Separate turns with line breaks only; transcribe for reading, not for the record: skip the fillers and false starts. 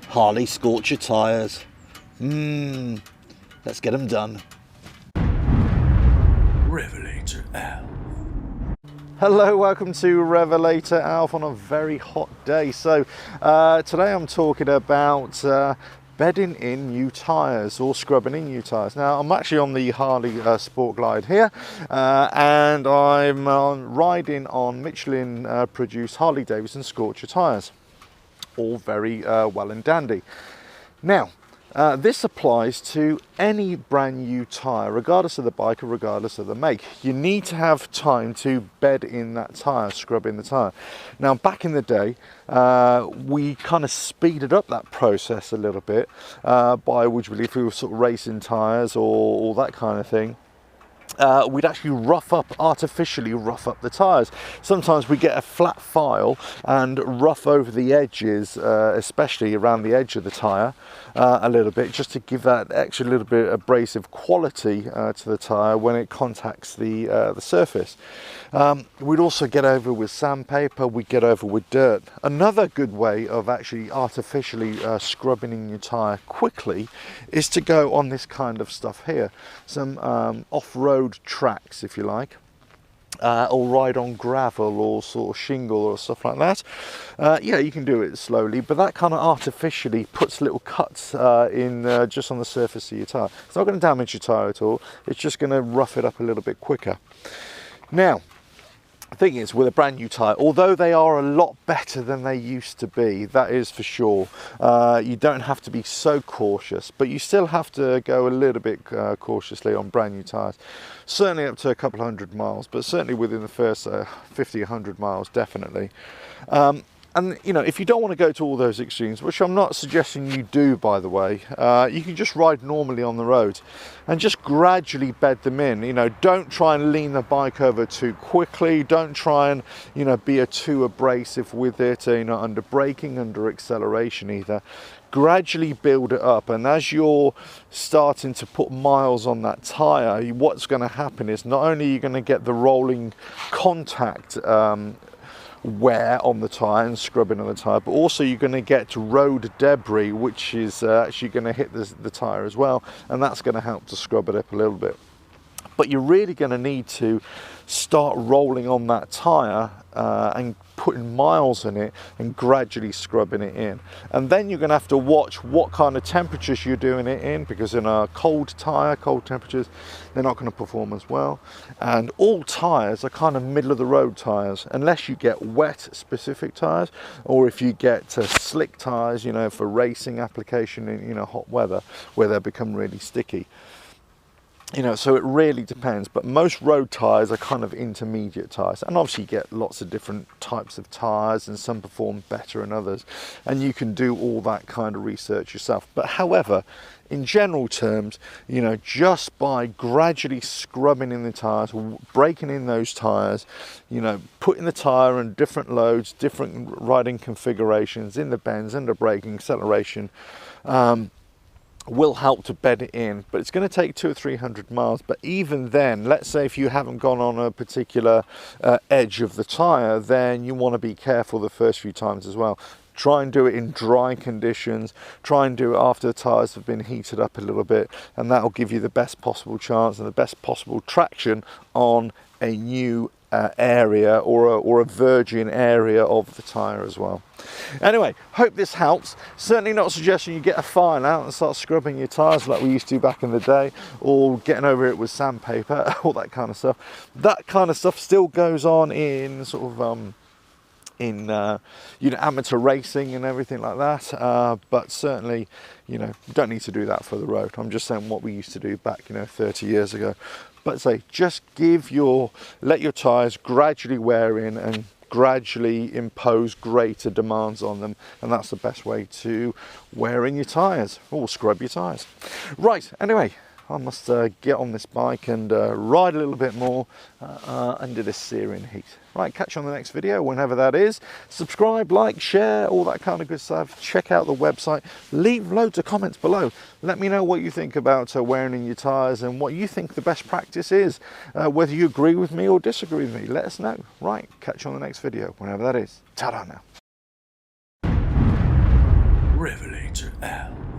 Harley Scorcher tyres. Let's get them done.
RevelatorAlf.
Hello, welcome to RevelatorAlf on a very hot day. So today I'm talking about bedding in new tyres or scrubbing in new tyres. Now I'm actually on the Harley Sport Glide here and I'm riding on Michelin produced Harley Davidson Scorcher tyres. All very well and dandy. Now this applies to any brand new tyre, regardless of the bike or regardless of the make. You need to have time to bed in that tyre, scrub in the tyre. Now back in the day, we kind of speeded up that process a little bit by, would you believe, if we were sort of racing tyres or that kind of thing. We'd actually artificially rough up the tyres. Sometimes we get a flat file and rough over the edges, especially around the edge of the tyre a little bit, just to give that extra little bit of abrasive quality to the tyre when it contacts the surface. We'd also get over with sandpaper, we'd get over with dirt. Another good way of actually artificially scrubbing in your tyre quickly is to go on this kind of stuff here. Some off-road tracks, if you like, or ride on gravel or sort of shingle or stuff like that. Yeah, you can do it slowly, but that kind of artificially puts little cuts in just on the surface of your tyre. It's not going to damage your tyre at all, it's just going to rough it up a little bit quicker. Now, the thing is, with a brand new tyre, although they are a lot better than they used to be, that is for sure, you don't have to be so cautious, but you still have to go a little bit cautiously on brand new tyres. Certainly up to a couple of 100 miles, but certainly within the first 50, 100 miles, definitely. And you know, if you don't want to go to all those extremes, which I'm not suggesting you do, by the way, you can just ride normally on the road and just gradually bed them in. You know, don't try and lean the bike over too quickly. Don't try and, you know, be too abrasive with it, you know, under braking, under acceleration either. Gradually build it up, and as you're starting to put miles on that tyre, what's going to happen is not only are you going to get the rolling contact wear on the tyre and scrubbing on the tyre, but also you're going to get road debris, which is actually going to hit the tyre as well, and that's going to help to scrub it up a little bit. But you're really going to need to start rolling on that tyre and putting miles in it and gradually scrubbing it in. And then you're going to have to watch what kind of temperatures you're doing it in, because in a cold tyre, cold temperatures, they're not going to perform as well. And all tyres are kind of middle of the road tyres, unless you get wet specific tyres, or if you get slick tyres, you know, for racing application in, you know, hot weather, where they become really sticky. You know, so it really depends, but most road tyres are kind of intermediate tyres, and obviously you get lots of different types of tyres, and some perform better than others, and you can do all that kind of research yourself. But however, in general terms, you know, just by gradually scrubbing in the tyres, breaking in those tyres, you know, putting the tyre in different loads, different riding configurations, in the bends, under braking, acceleration, will help to bed it in. But it's going to take 200 or 300 miles. But even then, let's say if you haven't gone on a particular edge of the tyre, then you want to be careful the first few times as well. Try and do it in dry conditions. Try and do it after the tyres have been heated up a little bit, and that will give you the best possible chance and the best possible traction on a new area or a virgin area of the tyre as well. Anyway, hope this helps. Certainly not suggesting you get a file out and start scrubbing your tyres like we used to back in the day, or getting over it with sandpaper, all that kind of stuff. That kind of stuff still goes on in sort of you know, amateur racing and everything like that, but certainly, you know, you don't need to do that for the road. I'm just saying what we used to do back, you know, 30 years ago. But say, just let your tyres gradually wear in and gradually impose greater demands on them, and that's the best way to wear in your tyres, or scrub your tyres. Right, anyway, I must get on this bike and ride a little bit more under this searing heat. Right, catch you on the next video, whenever that is. Subscribe, like, share, all that kind of good stuff. Check out the website. Leave loads of comments below. Let me know what you think about wearing in your tyres and what you think the best practice is. Whether you agree with me or disagree with me, let us know. Right, catch you on the next video, whenever that is. Ta-da now.
Revelator. RevelatorAlf.